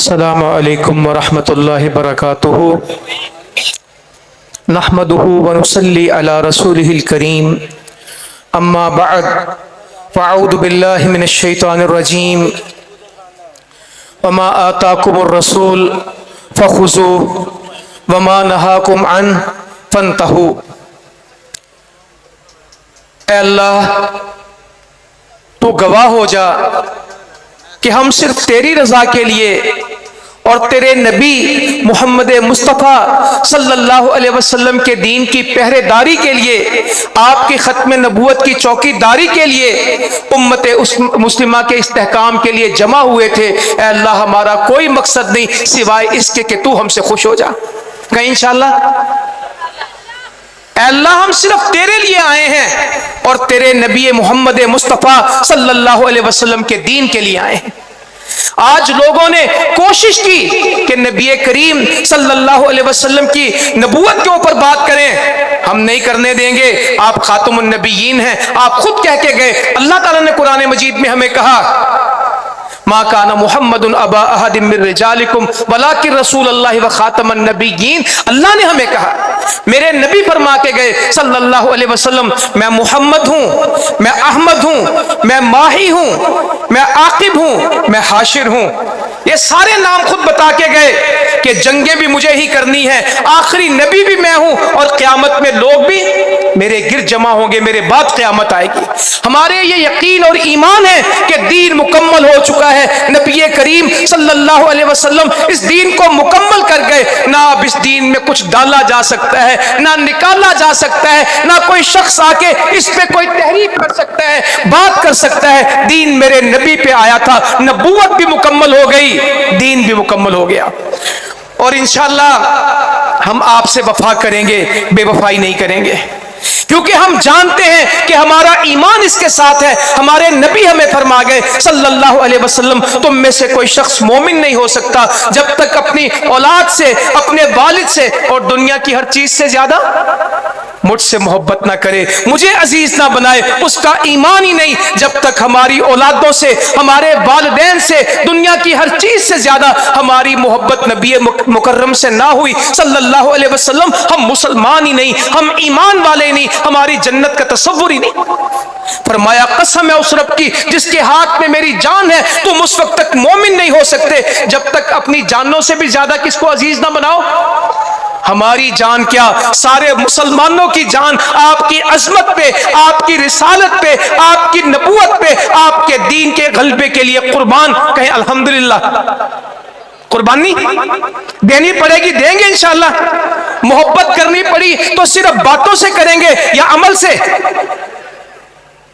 السلام علیکم ورحمۃ اللہ وبرکاتہ نحمده ونصلی علی رسولہ الکریم اما بعد فاعوذ باللہ من الشیطان الرجیم وما آتاکم الرسول فخذوه وما نہاکم عنہ فانتہوا۔ اے اللہ تو گواہ ہو جا کہ ہم صرف تیری رضا کے لیے اور تیرے نبی محمد مصطفیٰ صلی اللہ علیہ وسلم کے دین کی پہرے داری کے لیے، آپ کی ختم نبوت کی چوکی داری کے لیے، امت مسلمہ کے استحکام کے لیے جمع ہوئے تھے۔ اے اللہ ہمارا کوئی مقصد نہیں سوائے اس کے کہ تو ہم سے خوش ہو جا۔ کہیں انشاءاللہ اے اللہ ہم صرف تیرے لیے آئے ہیں اور تیرے نبی محمد مصطفیٰ صلی اللہ علیہ وسلم کے دین کے لیے آئے ہیں۔ آج لوگوں نے کوشش کی کہ نبی کریم صلی اللہ علیہ وسلم کی نبوت کے اوپر بات کریں، ہم نہیں کرنے دیں گے، آپ خاتم النبیین ہیں، آپ خود کہہ کے گئے۔ اللہ تعالیٰ نے قرآن مجید میں ہمیں کہا ما کان محمد ابا احد من رجالکم ولکن رسول اللہ وخاتم النبیین۔ اللہ نے ہمیں کہا، میرے نبی فرما کے گئے صلی اللہ علیہ وسلم، میں محمد ہوں، میں احمد ہوں، میں ماہی ہوں، میں عاقب ہوں، میں حاشر ہوں۔ یہ سارے نام خود بتا کے گئے کہ جنگیں بھی مجھے ہی کرنی ہے، آخری نبی بھی میں ہوں، اور قیامت میں لوگ بھی میرے گرد جمع ہوں گے، میرے بعد قیامت آئے گی۔ ہمارے یہ یقین اور ایمان ہے کہ دین مکمل ہو چکا ہے۔ نبی کریم صلی اللہ علیہ وسلم اس دین کو مکمل کر گئے، نہ اب اس دین میں کچھ ڈالا جا سکتا ہے، نہ نکالا جا سکتا ہے، نہ کوئی شخص آ کے اس پہ کوئی تحریف کر سکتا ہے، بات کر سکتا ہے۔ دین میرے نبی پہ آیا تھا، نبوت بھی مکمل ہو گئی، دین بھی مکمل ہو گیا، اور انشاءاللہ ہم آپ سے وفا کریں گے، بے وفائی نہیں کریں گے، کیونکہ ہم جانتے ہیں کہ ہمارا ایمان اس کے ساتھ ہے۔ ہمارے نبی ہمیں فرما گئے صلی اللہ علیہ وسلم، تم میں سے کوئی شخص مومن نہیں ہو سکتا جب تک اپنی اولاد سے، اپنے والد سے اور دنیا کی ہر چیز سے زیادہ مجھ سے محبت نہ کرے، مجھے عزیز نہ بنائے۔ اس کا ایمان ہی نہیں جب تک ہماری اولادوں سے، ہمارے والدین سے، دنیا کی ہر چیز سے زیادہ ہماری محبت نبی مکرم سے نہ ہوئی صلی اللہ علیہ وسلم، ہم مسلمان ہی نہیں، ہم ایمان والے نہیں، ہماری جنت کا تصور ہی نہیں۔ فرمایا قسم ہے اس رب کی جس کے ہاتھ میں میری جان ہے، تم اس وقت تک مومن نہیں ہو سکتے جب تک اپنی جانوں سے بھی زیادہ کس کو عزیز نہ بناؤ۔ ہماری جان کیا، سارے مسلمانوں کی جان آپ کی عظمت پہ، آپ کی رسالت پہ، آپ کی نبوت پہ، آپ کے دین کے غلبے کے لیے قربان۔ کہیں الحمدللہ۔ قربانی دینی پڑے گی، دیں گے انشاءاللہ۔ محبت کرنی پڑی تو صرف باتوں سے کریں گے یا عمل سے؟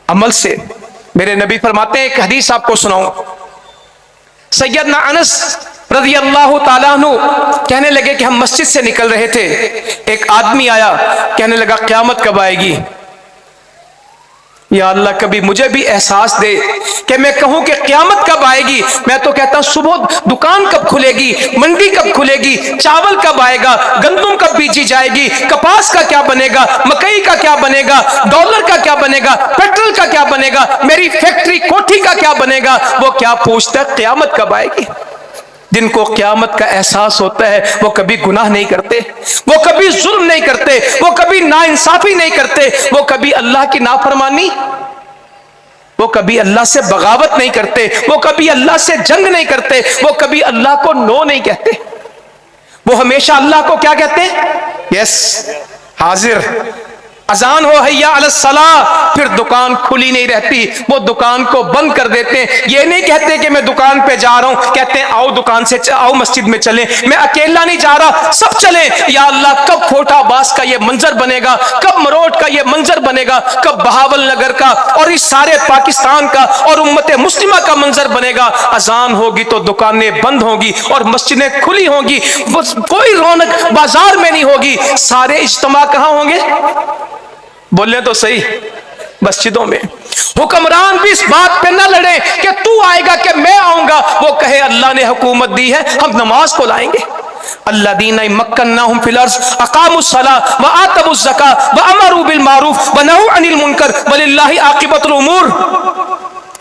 عمل سے۔ میرے نبی فرماتے ہیں، ایک حدیث آپ کو سناؤں، سیدنا انس رضی اللہ تعالیٰ عنہ کہنے لگے کہ ہم مسجد سے نکل رہے تھے، ایک آدمی آیا، کہنے لگا قیامت کب آئے گی؟ یا اللہ کبھی مجھے بھی احساس دے کہ میں کہوں کہ قیامت کب آئے گی۔ میں تو کہتا ہوں صبح دکان کب کھلے گی، منڈی کب کھلے گی، چاول کب آئے گا، گندم کب بیجی جائے گی، کپاس کا کیا بنے گا، مکئی کا کیا بنے گا، ڈالر کا کیا بنے گا، پیٹرول کا کیا بنے گا، میری فیکٹری کوٹھی کا کیا بنے گا۔ وہ کیا پوچھتا ہے قیامت کب آئے گی۔ جن کو قیامت کا احساس ہوتا ہے وہ کبھی گناہ نہیں کرتے، وہ کبھی ظلم نہیں کرتے، وہ کبھی ناانصافی نہیں کرتے، وہ کبھی اللہ کی نافرمانی، وہ کبھی اللہ سے بغاوت نہیں کرتے، وہ کبھی اللہ سے جنگ نہیں کرتے، وہ کبھی اللہ کو نو نہیں کہتے، وہ ہمیشہ اللہ کو کیا کہتے ہیں؟ یس، حاضر۔ اذان ہو حیا علی الصلاۃ، پھر دکان کھلی نہیں رہتی، وہ دکان کو بند کر دیتے ہیں۔ یہ نہیں کہتے کہ میں دکان پہ جا رہا ہوں، کہتے ہیں آؤ دکان سے، آؤ مسجد میں چلیں، میں اکیلا نہیں جا رہا، سب چلیں۔ یا اللہ کب فوٹا باز کا یہ منظر بنے گا، کب مروٹ کا یہ منظر بنے گا، کب بہاول نگر کا اور اس سارے پاکستان کا اور امت مسلمہ کا منظر بنے گا۔ اذان ہوگی تو دکانیں بند ہوں گی اور مسجدیں کھلی ہوں گی، کوئی رونق بازار میں نہیں ہوگی، سارے اجتماع کہاں ہوں گے؟ بولیں تو صحیح، مسجدوں میں۔ حکمران بھی اس بات پہ نہ لڑے کہ تو آئے گا کہ میں آؤں گا، وہ کہے اللہ نے حکومت دی ہے، ہم نماز کو لائیں گے۔ الذین مکناہم فی الارض اقاموا الصلاۃ وآتوا الزکاۃ وامروا بالمعروف ونہوا عن المنکر وللہ عاقبۃ الامور۔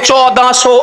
1400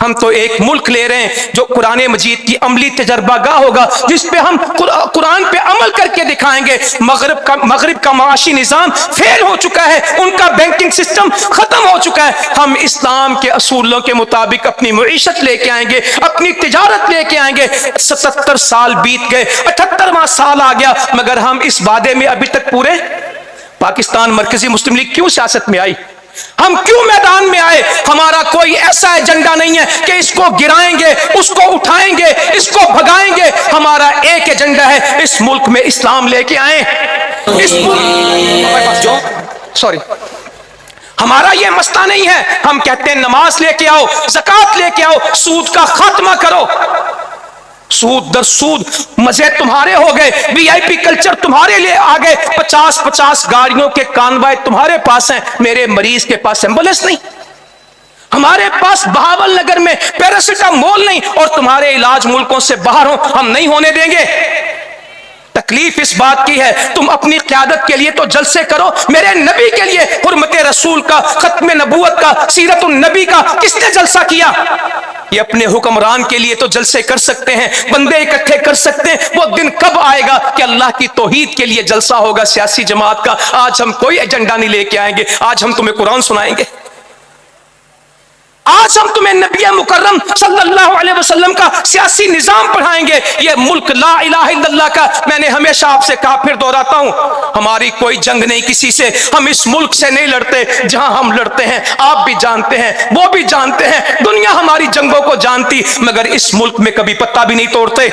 ہم تو ایک ملک لے رہے ہیں جو قرآن مجید کی عملی تجربہ گاہ ہوگا، جس پہ ہم قرآن پہ عمل کر کے دکھائیں گے۔ مغرب کا معاشی نظام فیل ہو چکا ہے، ان کا بینکنگ سسٹم ختم ہو چکا ہے۔ ہم اسلام کے اصولوں کے مطابق اپنی معیشت لے کے آئیں گے، اپنی تجارت لے کے آئیں گے۔ 77 سال بیت گئے، 78واں سال آ گیا، مگر ہم اس وعدے میں ابھی تک پورے۔ پاکستان مرکزی مسلم لیگ کیوں سیاست میں آئی؟ ہم کیوں میدان میں آئے؟ ہمارا کوئی ایسا ایجنڈا نہیں ہے کہ اس کو گرائیں گے، اس کو اٹھائیں گے، اس کو بھگائیں گے۔ ہمارا ایک ایجنڈا ہے، اس ملک میں اسلام لے کے آئیں۔ اس ہمارا یہ مسئلہ نہیں ہے، ہم کہتے ہیں نماز لے کے آؤ، زکوٰۃ لے کے آؤ، سود کا خاتمہ کرو۔ سود در سود مزے تمہارے ہو گئے، وی آئی پی کلچر تمہارے لیے آ گئے، 50 گاڑیوں کے کانوائے تمہارے پاس ہیں، میرے مریض کے پاس ایمبولینس نہیں، ہمارے پاس بہاول نگر میں پیراسیٹامول نہیں، اور تمہارے علاج ملکوں سے باہر ہوں، ہم نہیں ہونے دیں گے۔ تکلیف اس بات کی ہے، تم اپنی قیادت کے لیے تو جلسے کرو، میرے نبی کے لیے، حرمت رسول کا، ختم نبوت کا، سیرت النبی کا کس نے جلسہ کیا؟ یہ اپنے حکمران کے لیے تو جلسے کر سکتے ہیں، بندے اکٹھے کر سکتے ہیں، وہ دن کب آئے گا کہ اللہ کی توحید کے لیے جلسہ ہوگا سیاسی جماعت کا؟ آج ہم کوئی ایجنڈا نہیں لے کے آئیں گے، آج ہم تمہیں قرآن سنائیں گے، آج ہم تمہیں نبی مکرم صلی اللہ علیہ وسلم کا سیاسی نظام پڑھائیں گے۔ یہ ملک لا الہ الا اللہ کا، میں نے ہمیشہ آپ سے کہا، پھر دہراتا ہوں، ہماری کوئی جنگ نہیں کسی سے، ہم اس ملک سے نہیں لڑتے۔ جہاں ہم لڑتے ہیں آپ بھی جانتے ہیں، وہ بھی جانتے ہیں، دنیا ہماری جنگوں کو جانتی، مگر اس ملک میں کبھی پتا بھی نہیں توڑتے۔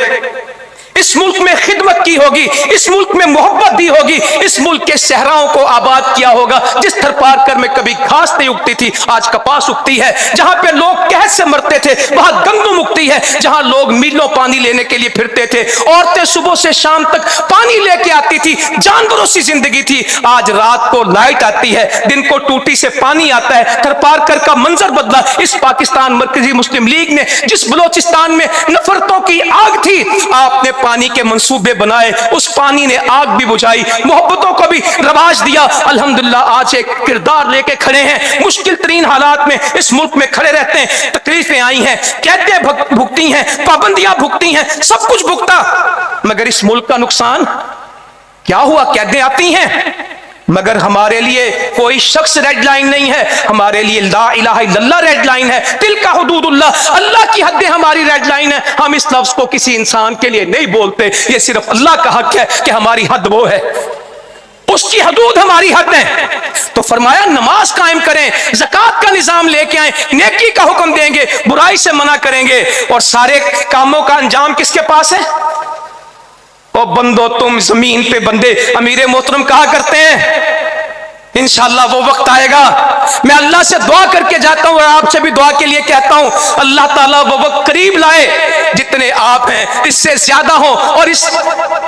اس ملک میں خدمت کی ہوگی، اس ملک میں محبت دی ہوگی، اس ملک کے صحراؤں کو آباد کیا ہوگا۔ جس تھر پارکر میں کبھی گھاس نہیں اگتی تھی، آج کپاس اگتی ہے۔ جہاں پہ لوگ قحط سے مرتے تھے، وہاں گندم اگتی ہے۔ جہاں لوگ میلوں پانی لینے کے لیے پھرتے تھے، عورتیں صبح سے شام تک پانی لے کے آتی تھی، جانوروں سی زندگی تھی۔ آج رات کو لائٹ آتی ہے، دن کو ٹوٹی سے پانی آتا ہے۔ تھر پارکر کا منظر بدلا۔ اس پاکستان مرکزی مسلم لیگ نے جس بلوچستان میں نفرتوں کی آگ تھی، آپ نے پانی کے منصوبے بنائے، اس پانی نے آگ بھی بجھائی، محبتوں کو بھی رواج دیا۔ الحمدللہ آج ایک کردار لے کے کھڑے ہیں، مشکل ترین حالات میں اس ملک میں کھڑے رہتے ہیں۔ تکلیفیں آئی ہیں، قیدیں بھگتی ہیں، پابندیاں بھگتی ہیں، سب کچھ بھگتا، مگر اس ملک کا نقصان کیا ہوا؟ قیدیں آتی ہیں، مگر ہمارے لیے کوئی شخص ریڈ لائن نہیں ہے، ہمارے لیے لا الہ الا اللہ ریڈ لائن ہے۔ تلک حدود اللہ، اللہ کی حدیں ہماری ریڈ لائن ہے۔ ہم اس لفظ کو کسی انسان کے لیے نہیں بولتے، یہ صرف اللہ کا حق ہے کہ ہماری حد وہ ہے، اس کی حدود ہماری حد ہے۔ تو فرمایا نماز قائم کریں، زکوٰۃ کا نظام لے کے آئیں، نیکی کا حکم دیں گے، برائی سے منع کریں گے، اور سارے کاموں کا انجام کس کے پاس ہے؟ او بندو تم زمین پہ بندے، امیر محترم کہا کرتے ہیں انشاءاللہ وہ وقت آئے گا، میں اللہ سے دعا کر کے جاتا ہوں اور آپ سے بھی دعا کے لیے کہتا ہوں، اللہ تعالیٰ وہ وقت قریب لائے جتنے آپ ہیں اس سے زیادہ ہوں، اور اس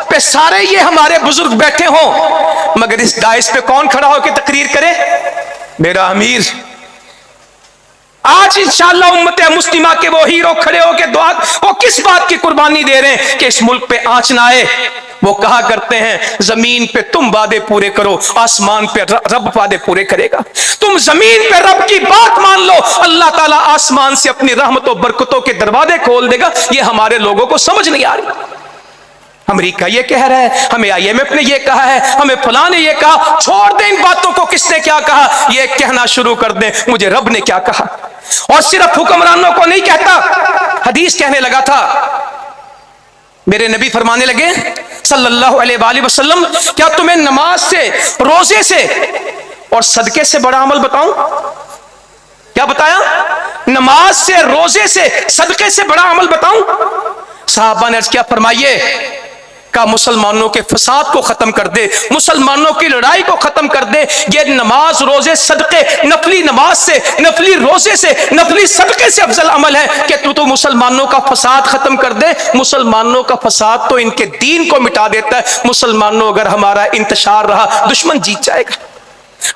پہ سارے یہ ہمارے بزرگ بیٹھے ہوں، مگر اس دائس پہ کون کھڑا ہو کے تقریر کرے؟ میرا امیر۔ آج انشاءاللہ امت مسلمہ کے وہ ہیرو کھڑے ہو کے دعا، وہ کس بات کی قربانی دے رہے ہیں کہ اس ملک پہ آنچ نہ آئے؟ وہ کہا کرتے ہیں زمین پہ تم وعدے پورے کرو، آسمان پہ رب وعدے پورے کرے گا۔ تم زمین پہ رب کی بات مان لو، اللہ تعالیٰ آسمان سے اپنی رحمت و برکتوں کے دروازے کھول دے گا۔ یہ ہمارے لوگوں کو سمجھ نہیں آ رہی۔ امریکہ یہ کہہ رہا ہے، ہمیں IMF نے یہ کہا ہے، ہمیں فلاں نے یہ کہا، چھوڑ دیں ان باتوں کو، کس نے کیا کہا یہ کہنا شروع کر دیں مجھے رب نے کیا کہا۔ اور صرف حکمرانوں کو نہیں کہتا، حدیث کہنے لگا تھا، میرے نبی فرمانے لگے صلی اللہ علیہ وآلہ وسلم، کیا تمہیں نماز سے، روزے سے اور صدقے سے بڑا عمل بتاؤں؟ کیا بتایا؟ نماز سے، روزے سے، صدقے سے بڑا عمل بتاؤں؟ صحابہ نے عرض کیا، فرمائیے۔ کا مسلمانوں کے فساد کو ختم کر دے، مسلمانوں کی لڑائی کو ختم کر دے۔ یہ نماز، روزے، صدقے، نفلی نماز سے، نفلی روزے سے، نفلی صدقے سے افضل عمل ہے کہ تو مسلمانوں کا فساد ختم کر دے۔ مسلمانوں کا فساد تو ان کے دین کو مٹا دیتا ہے۔ مسلمانوں اگر ہمارا انتشار رہا، دشمن جیت جائے گا۔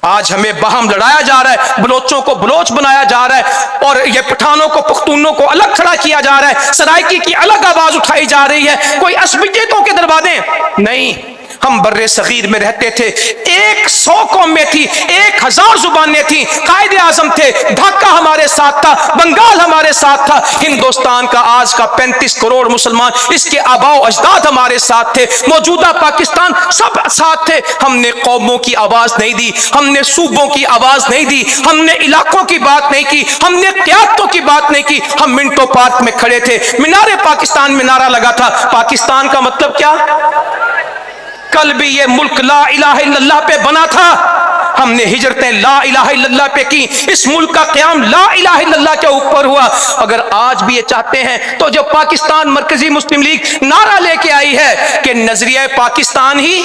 آج ہمیں باہم لڑایا جا رہا ہے، بلوچوں کو بلوچ بنایا جا رہا ہے، اور یہ پٹھانوں کو، پختونوں کو الگ کھڑا کیا جا رہا ہے، سرائکی کی الگ آواز اٹھائی جا رہی ہے۔ کوئی عصبیتوں کے دروازے نہیں، ہم برے صغیر میں رہتے تھے، 100 قومیں تھی، 1000 زبانیں تھیں، قائد اعظم تھے، ڈھاکہ ہمارے ساتھ تھا، بنگال ہمارے ساتھ تھا، ہندوستان کا آج کا 35 کروڑ مسلمان، اس کے آباء و اجداد ہمارے ساتھ تھے، موجودہ پاکستان سب ساتھ تھے۔ ہم نے قوموں کی آواز نہیں دی، ہم نے صوبوں کی آواز نہیں دی، ہم نے علاقوں کی بات نہیں کی، ہم نے قیادتوں کی بات نہیں کی۔ ہم منٹو پارک میں کھڑے تھے، مینار پاکستان میں نعرہ لگا تھا، پاکستان کا مطلب کیا؟ کل بھی یہ ملک لا الہ الا اللہ پہ بنا تھا، ہم نے ہجرتیں لا الہ الا اللہ پہ کی، اس ملک کا قیام لا الہ الا اللہ کے اوپر ہوا۔ اگر آج بھی یہ چاہتے ہیں تو جو پاکستان مرکزی مسلم لیگ نعرہ لے کے آئی ہے کہ نظریہ پاکستان ہی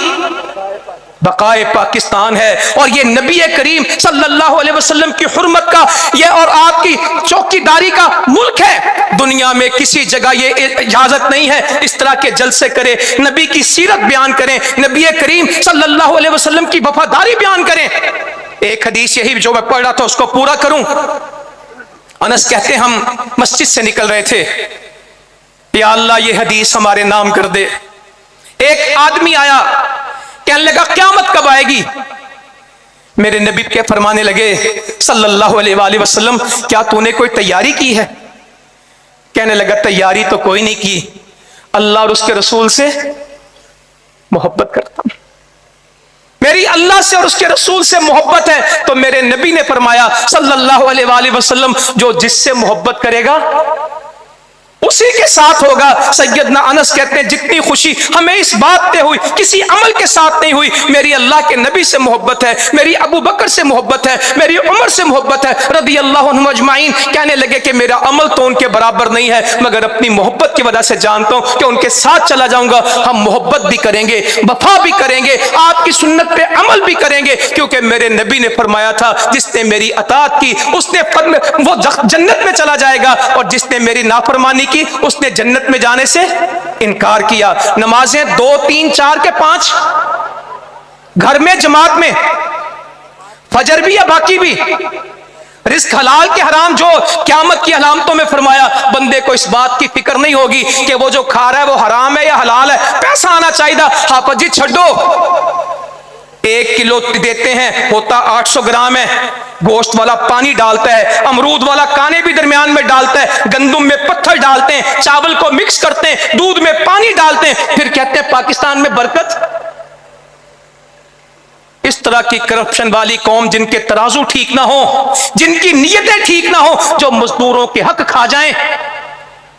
بقائے پاکستان ہے، اور یہ نبی کریم صلی اللہ علیہ وسلم کی حرمت کا یہ اور آپ کی چوکی داری کا ملک ہے، دنیا میں کسی جگہ یہ اجازت نہیں ہے اس طرح کے جلسے کرے، نبی کی سیرت بیان کریں، نبی کریم صلی اللہ علیہ وسلم کی وفاداری بیان کریں۔ ایک حدیث یہی جو میں پڑھ رہا تھا اس کو پورا کروں۔ انس کہتے ہیں ہم مسجد سے نکل رہے تھے، یا اللہ یہ حدیث ہمارے نام کر دے۔ ایک آدمی آیا، کہنے لگا قیامت کب آئے گی؟ میرے نبی کے فرمانے لگے صلی اللہ علیہ وآلہ وسلم کیا تو نے کوئی تیاری کی ہے؟ کہنے لگا تیاری تو کوئی نہیں کی، اللہ اور اس کے رسول سے محبت کرتا ہوں، میری اللہ سے اور اس کے رسول سے محبت ہے۔ تو میرے نبی نے فرمایا صلی اللہ علیہ وآلہ وسلم جو جس سے محبت کرے گا اسی کے ساتھ ہوگا۔ سیدنا انس کہتے ہیں جتنی خوشی ہمیں اس بات پہ ہوئی کسی عمل کے ساتھ نہیں ہوئی، میری اللہ کے نبی سے محبت ہے، میری ابو بکر سے محبت ہے، میری عمر سے محبت ہے رضی اللہ عنہم اجمعین۔ کہنے لگے کہ میرا عمل تو ان کے برابر نہیں ہے، مگر اپنی محبت کی وجہ سے جانتا ہوں کہ ان کے ساتھ چلا جاؤں گا۔ ہم محبت بھی کریں گے، وفا بھی کریں گے، آپ کی سنت پہ عمل بھی کریں گے، کیونکہ میرے نبی نے فرمایا تھا جس نے میری اطاعت کی اس نے وہ جنت میں چلا جائے گا، اور جس نے میری نافرمانی کی اس نے جنت میں جانے سے انکار کیا۔ نمازیں 2 3 4 کے 5 گھر میں جماعت میں، فجر بھی یا باقی بھی، رزق حلال کے حرام جو قیامت کی علامتوں میں فرمایا، بندے کو اس بات کی فکر نہیں ہوگی کہ وہ جو کھا رہا ہے وہ حرام ہے یا حلال ہے، پیسہ آنا چاہیے، حافظ جی چھڈو 1 کلو دیتے ہیں ہوتا 800 گرام ہے، گوشت والا پانی ڈالتا ہے، امرود والا کانے بھی درمیان میں ڈالتا ہے، گندم میں پتھر ڈالتے ہیں، چاول کو مکس کرتے ہیں، دودھ میں پانی ڈالتے ہیں، پھر کہتے ہیں پاکستان میں برکت۔ اس طرح کی کرپشن والی قوم جن کے ترازو ٹھیک نہ ہو، جن کی نیتیں ٹھیک نہ ہو، جو مزدوروں کے حق کھا جائیں،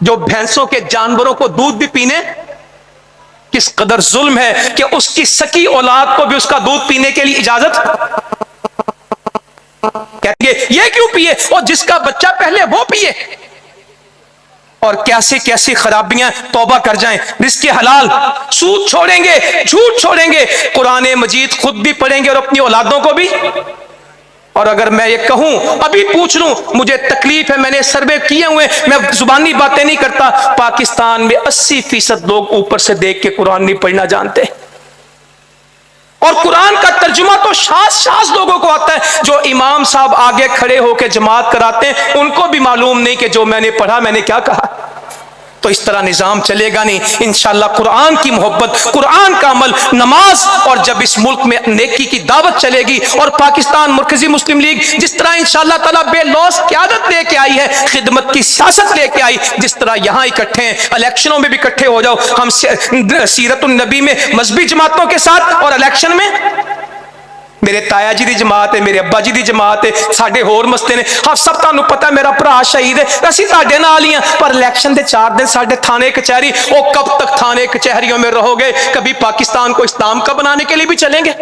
جو بھینسوں کے جانوروں کو دودھ بھی پینے، کس قدر ظلم ہے کہ اس کی سکی اولاد کو بھی اس کا دودھ پینے کے لیے اجازت، کہتے ہیں یہ کیوں پیے اور جس کا بچہ پہلے وہ پیے، اور کیسی کیسی خرابیاں، توبہ کر جائیں۔ رزق حلال، سود چھوڑیں گے، جھوٹ چھوڑیں گے، قرآن مجید خود بھی پڑھیں گے اور اپنی اولادوں کو بھی۔ اور اگر میں یہ کہوں ابھی پوچھ لوں، مجھے تکلیف ہے، میں نے سروے کیے ہوئے، میں زبانی باتیں نہیں کرتا، پاکستان میں 80% لوگ اوپر سے دیکھ کے قرآن نہیں پڑھنا جانتے، اور قرآن کا ترجمہ تو شاذ لوگوں کو آتا ہے، جو امام صاحب آگے کھڑے ہو کے جماعت کراتے ہیں ان کو بھی معلوم نہیں کہ جو میں نے پڑھا میں نے کیا کہا۔ تو اس طرح نظام چلے گا نہیں۔ انشاءاللہ قرآن کی محبت، قرآن کا عمل، نماز، اور جب اس ملک میں نیکی کی دعوت چلے گی، اور پاکستان مرکزی مسلم لیگ جس طرح انشاءاللہ تعالیٰ بے لوث قیادت لے کے آئی ہے، خدمت کی سیاست لے کے آئی، جس طرح یہاں اکٹھے ہیں، الیکشنوں میں بھی اکٹھے ہو جاؤ، ہم سیرت النبی میں مذہبی جماعتوں کے ساتھ، اور الیکشن میں میرے تایا جی دی جماعت ہے، میرے ابا جی دی جماعت ہے، ساڈے ہور مستے نے، ہاں سب تانوں پتہ میرا بھرا شہید ہے، اسی تاڈے نال ہی ہیں، پر الیکشن دے 4 دن ساڈے تھانے کچہری، او کب تک تھانے کچہریوں میں رہو گے؟ کبھی پاکستان کو اسلام کا بنانے کے لیے بھی چلیں گے؟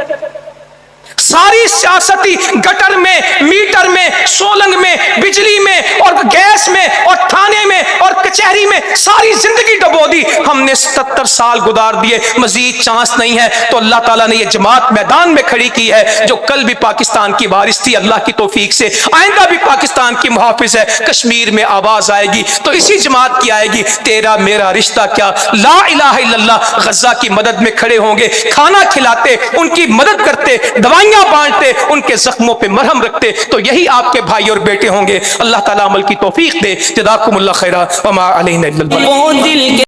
ساری سیاستی گٹر میں، میٹر میں، سولنگ میں، بجلی میں، اور گیس میں، اور تھانے میں، اور کچہری میں ساری زندگی ڈبو دی، ہم نے 77 سال گزار دیے، مزید چانس نہیں ہے۔ تو اللہ تعالیٰ نے یہ جماعت میدان میں کھڑی کی ہے، جو کل بھی پاکستان کی وارث تھی، اللہ کی توفیق سے آئندہ بھی پاکستان کی محافظ ہے۔ کشمیر میں آواز آئے گی تو اسی جماعت کی آئے گی، تیرا میرا رشتہ کیا، لا الہ الا اللہ۔ غزہ کی مدد میں کھڑے ہوں گے، کھانا کھلاتے، ان کی مدد کرتے، دوائیاں بانٹتے، ان کے زخموں پہ مرہم رکھتے، تو یہی آپ کے بھائی اور بیٹے ہوں گے۔ اللہ تعالیٰ عمل کی توفیق دے۔ جزاکم اللہ خیرا وما علینا الا البلاغ۔